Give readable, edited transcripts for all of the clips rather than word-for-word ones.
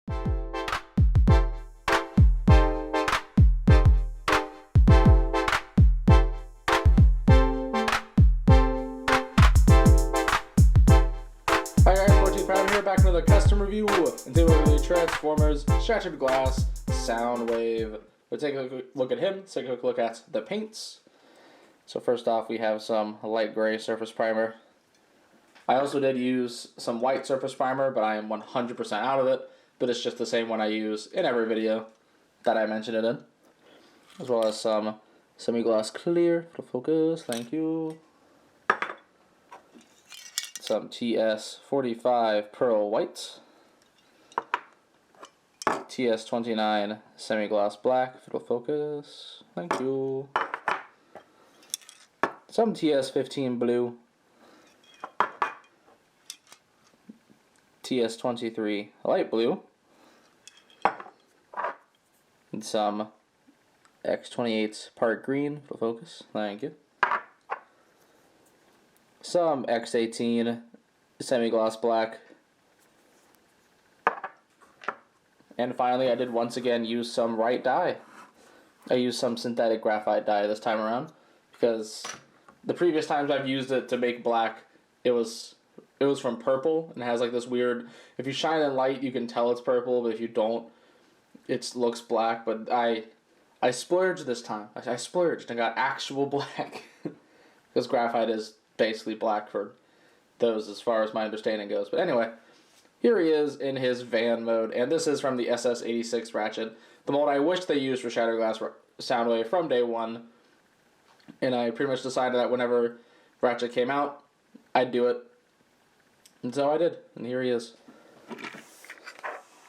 Back to another custom review, and today we're going to do Transformers Shattered Glass Soundwave. We'll take a look at him, take a quick look at the paints. So first off, we have some light gray surface primer. I also did use some white surface primer, but I am 100% out of it. But it's just the same one I use in every video that I mention it in. As well as some semi-gloss clear for focus, thank you. Some TS45 Pearl White, TS29 Semi-Gloss Black, Fiddle Focus, thank you. Some TS15 Blue, TS23 Light Blue, and some X28 Part Green, Fiddle Focus, thank you. Some X18 Semi-Gloss Black. And finally, I did once again use some white dye. I used some synthetic graphite dye this time around because the previous times I've used it to make black, it was from purple and it has like this weird, if you shine in light you can tell it's purple, but if you don't, it looks black. But I splurged this time. I splurged and got actual black because graphite is basically black for those as far as my understanding goes. But anyway, here he is in his van mode, and this is from the SS86 Ratchet, the mold I wish they used for Shattered Glass Soundwave from day one. And I pretty much decided that whenever Ratchet came out, I'd do it. And so I did, and here he is.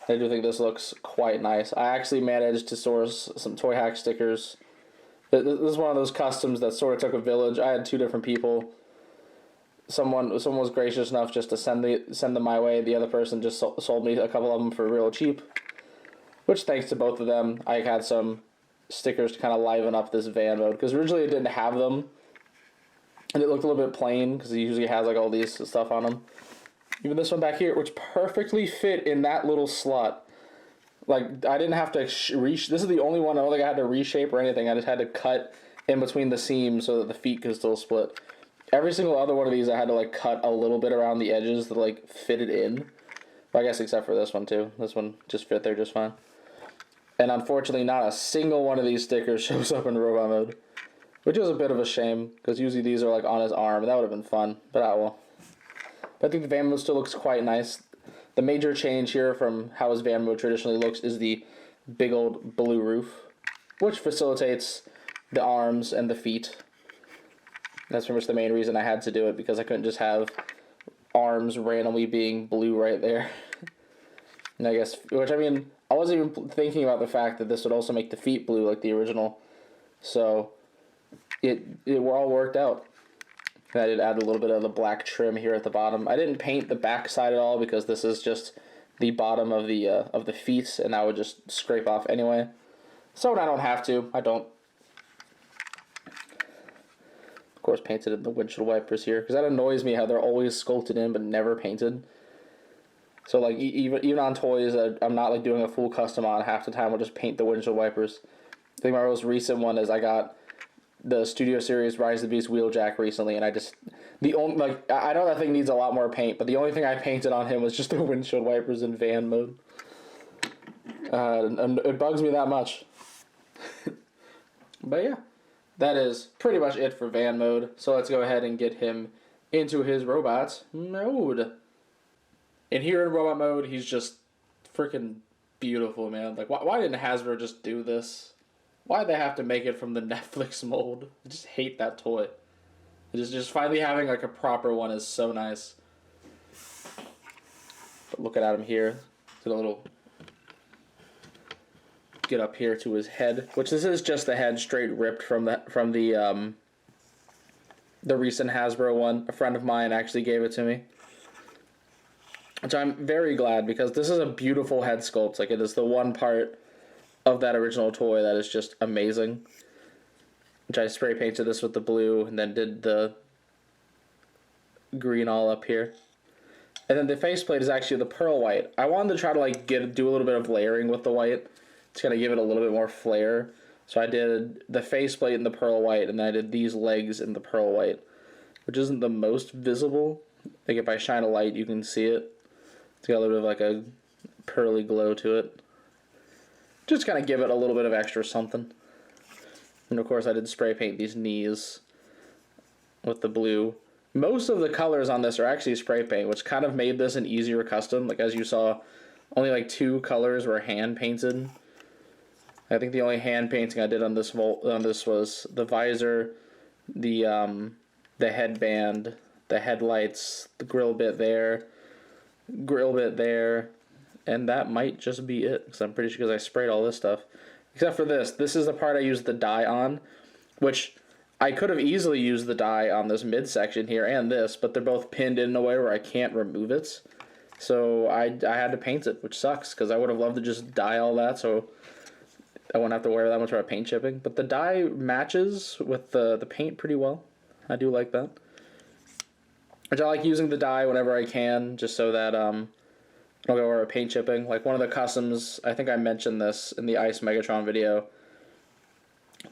I do think this looks quite nice. I actually managed to source some Toy Hack stickers. This is one of those customs that sort of took a village. I had two different people. Someone was gracious enough just to send them my way. The other person just sold me a couple of them for real cheap. Which, thanks to both of them, I had some stickers to kind of liven up this van mode. Because originally it didn't have them. And it looked a little bit plain, because it usually has like all these stuff on them. Even this one back here, which perfectly fit in that little slot. Like, I didn't have to this is the only one I don't think I had to reshape or anything. I just had to cut in between the seams so that the feet could still split. Every single other one of these I had to like cut a little bit around the edges to like fit it in. Well, I guess except for this one too. This one just fit there just fine. And unfortunately not a single one of these stickers shows up in robot mode. Which is a bit of a shame, because usually these are like on his arm. That would have been fun, but ah well. But I think the van mode still looks quite nice. The major change here from how his van mode traditionally looks is the big old blue roof, which facilitates the arms and the feet. That's pretty much the main reason I had to do it, because I couldn't just have arms randomly being blue right there. And I guess, which I mean, I wasn't even thinking about the fact that this would also make the feet blue like the original. So it all worked out. And I did add a little bit of the black trim here at the bottom. I didn't paint the back side at all because this is just the bottom of the feet, and I would just scrape off anyway. So I don't have to. I don't. Of course, painted in the windshield wipers here, because that annoys me how they're always sculpted in but never painted. So like even on toys that I'm not like doing a full custom on, half the time I'll just paint the windshield wipers. I think my most recent one is I got the Studio Series Rise of the Beast Wheeljack recently, and I know that thing needs a lot more paint, but the only thing I painted on him was just the windshield wipers in van mode. And it bugs me that much. But yeah. That is pretty much it for van mode, so let's go ahead and get him into his robot mode. And here in robot mode, he's just freaking beautiful, man. Like, why didn't Hasbro just do this? Why'd they have to make it from the Netflix mold? I just hate that toy. Just finally having like a proper one is so nice. But looking at him here, get a little... get up here to his head, which this is just the head straight ripped from the recent Hasbro one. A friend of mine actually gave it to me, which I'm very glad, because this is a beautiful head sculpt. Like, it is the one part of that original toy that is just amazing. Which I spray painted this with the blue and then did the green all up here. And then the faceplate is actually the pearl white. I wanted to try to like do a little bit of layering with the white to kind of give it a little bit more flair. So I did the faceplate in the pearl white, and then I did these legs in the pearl white, which isn't the most visible. Like if I shine a light, you can see it. It's got a little bit of like a pearly glow to it. Just kind of give it a little bit of extra something. And of course I did spray paint these knees with the blue. Most of the colors on this are actually spray paint, which kind of made this an easier custom. Like as you saw, only like 2 colors were hand painted. I think the only hand painting I did on this was the visor, the headband, the headlights, the grill bit there, and that might just be it, because I'm pretty sure because I sprayed all this stuff. Except for this. This is the part I used the dye on, which I could have easily used the dye on this midsection here and this, but they're both pinned in a way where I can't remove it. So I had to paint it, which sucks, because I would have loved to just dye all that, so I wouldn't have to wear that much for paint chipping. But the dye matches with the paint pretty well. I do like that. Which I like using the dye whenever I can, just so that I don't go over paint chipping. Like one of the customs, I think I mentioned this in the Ice Megatron video,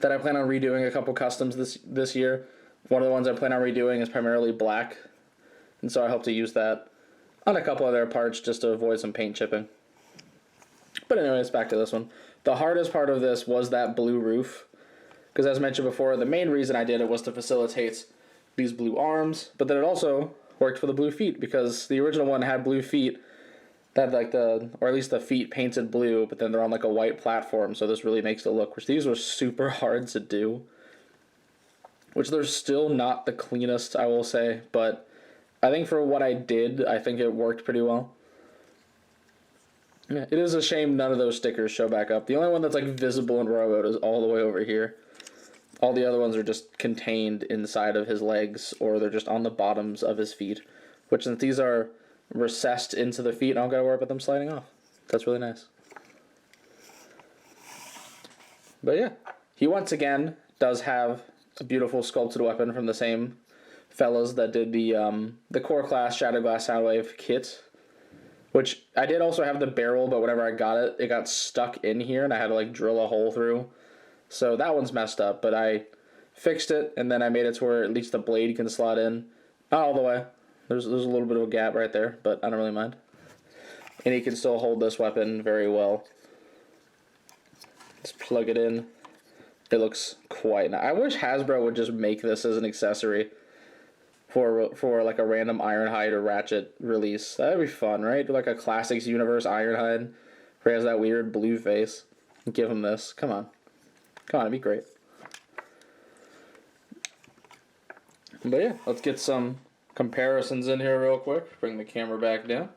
that I plan on redoing a couple customs this year. One of the ones I plan on redoing is primarily black, and so I hope to use that on a couple of their parts just to avoid some paint chipping. But anyways, back to this one. The hardest part of this was that blue roof, because as mentioned before, the main reason I did it was to facilitate these blue arms, but then it also worked for the blue feet, because the original one had blue feet that like or at least the feet painted blue, but then they're on like a white platform, so this really makes it look, which these were super hard to do, which they're still not the cleanest, I will say, but I think for what I did, I think it worked pretty well. Yeah, it is a shame none of those stickers show back up. The only one that's like visible in Rowboat is all the way over here. All the other ones are just contained inside of his legs, or they're just on the bottoms of his feet, which since these are recessed into the feet, I don't gotta worry about them sliding off. That's really nice. But yeah, he once again does have a beautiful sculpted weapon from the same fellas that did the core class Shatterglass Soundwave kit, which I did also have the barrel, but whenever I got it, it got stuck in here and I had to like drill a hole through. So that one's messed up, but I fixed it, and then I made it to where at least the blade can slot in. Not all the way. There's a little bit of a gap right there, but I don't really mind. And he can still hold this weapon very well. Just plug it in. It looks quite nice. I wish Hasbro would just make this as an accessory for like a random Ironhide or Ratchet release. That'd be fun, right? Do like a Classics Universe Ironhide where he has that weird blue face. Give him this. Come on. Come on, it'd be great. But yeah, let's get some comparisons in here real quick. Bring the camera back down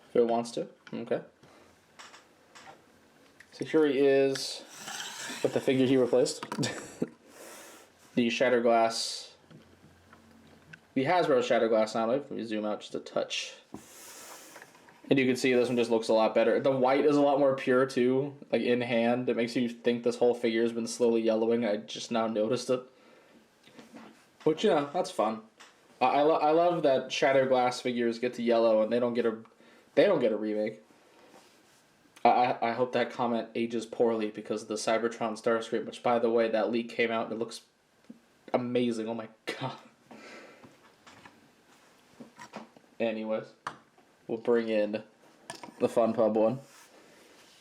if it wants to. Okay. So here he is with the figure he replaced. The Shatterglass. The Hasbro Shatterglass Soundwave. Let me zoom out just a touch. And you can see this one just looks a lot better. The white is a lot more pure too, like in hand. It makes you think this whole figure has been slowly yellowing. I just now noticed it. Which, you know, that's fun. I love that Shatterglass figures get to yellow and they don't get a remake. I hope that comment ages poorly because of the Cybertron Starscream, which by the way, that leak came out and it looks amazing. Oh my god. Anyways, we'll bring in the Fun Pub one,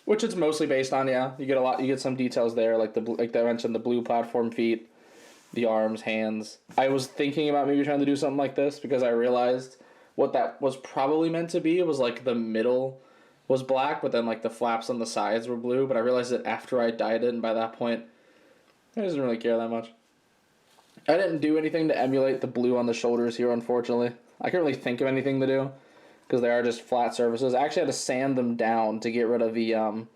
which it's mostly based on. Yeah, you get some details there, like I mentioned, the blue platform feet, the arms, hands. I was thinking about maybe trying to do something like this because I realized what that was probably meant to be. It was like the middle was black, but then like the flaps on the sides were blue. But I realized it after I dyed it, and by that point, I didn't really care that much. I didn't do anything to emulate the blue on the shoulders here, unfortunately. I can't really think of anything to do because they are just flat surfaces. I actually had to sand them down to get rid of the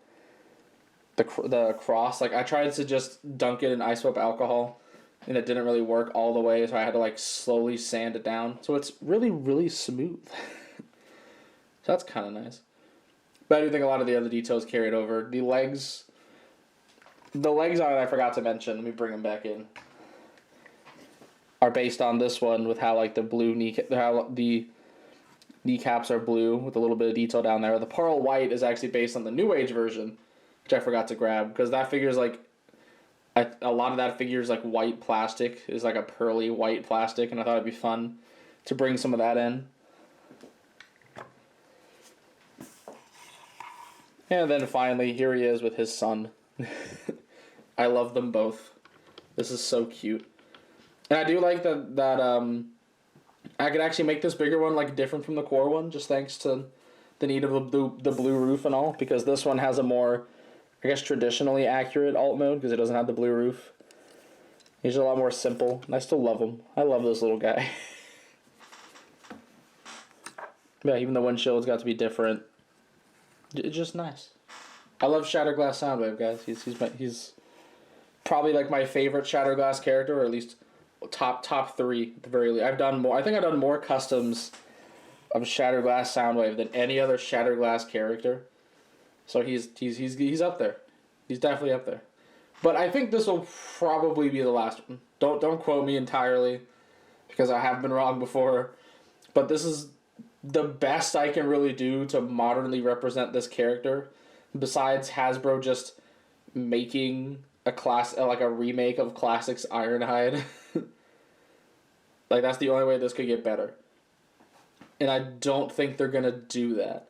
cross. Like I tried to just dunk it in ice whip alcohol, and it didn't really work all the way, so I had to like slowly sand it down. So it's really, really smooth. So that's kind of nice. But I do think a lot of the other details carried over. The legs on it I forgot to mention. Let me bring them back in. Are based on this one with how like the blue knee, how the kneecaps are blue with a little bit of detail down there. The pearl white is actually based on the New Age version, which I forgot to grab because that figure's like a lot of that figure's like white plastic, is like a pearly white plastic, and I thought it'd be fun to bring some of that in. And then finally, here he is with his son. I love them both. This is so cute. And I do like that I could actually make this bigger one like different from the core one, just thanks to the need of the blue roof and all, because this one has a more, I guess, traditionally accurate alt mode because it doesn't have the blue roof. He's a lot more simple, and I still love him. I love this little guy. Yeah, even the windshield's got to be different. It's just nice. I love Shatterglass Soundwave, guys. He's probably like my favorite Shatterglass character, or at least top 3 at the very least. I think I've done more customs of Shatterglass Soundwave than any other Shatterglass character. So he's up there. He's definitely up there. But I think this will probably be the last one. Don't quote me entirely, because I have been wrong before. But this is the best I can really do to modernly represent this character, besides Hasbro just making a remake of Classics Ironhide. Like, that's the only way this could get better. And I don't think they're going to do that.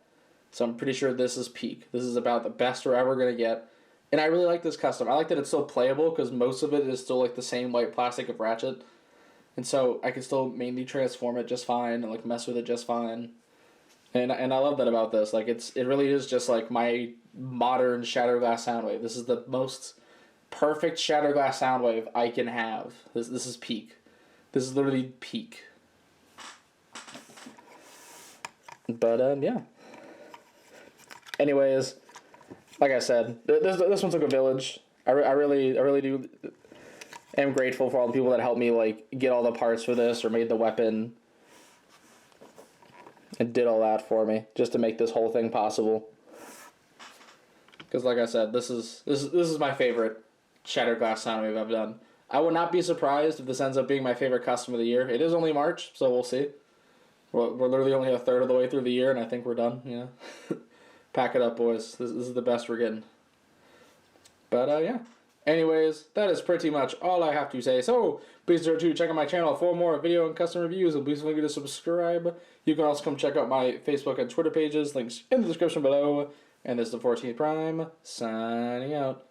So I'm pretty sure this is peak. This is about the best we're ever going to get. And I really like this custom. I like that it's still playable, because most of it is still like the same white plastic of Ratchet. And so I can still mainly transform it just fine and like mess with it just fine. And I love that about this. Like, it really is just like my modern Shatterglass Soundwave. This is the most perfect Shatterglass Soundwave I can have. This is peak. This is literally peak. But yeah. Anyways, like I said, this one took a village. I really do am grateful for all the people that helped me like get all the parts for this or made the weapon and did all that for me just to make this whole thing possible. Because like I said, this is my favorite Shatterglass Soundwave I've done. I would not be surprised if this ends up being my favorite custom of the year. It is only March, so we'll see. We're literally only a third of the way through the year, and I think we're done. Yeah, pack it up, boys. This is the best we're getting. But yeah. Anyways, that is pretty much all I have to say. So, be sure to check out my channel for more video and custom reviews, and please don't forget to subscribe. You can also come check out my Facebook and Twitter pages, links in the description below. And this is the 14th Prime, signing out.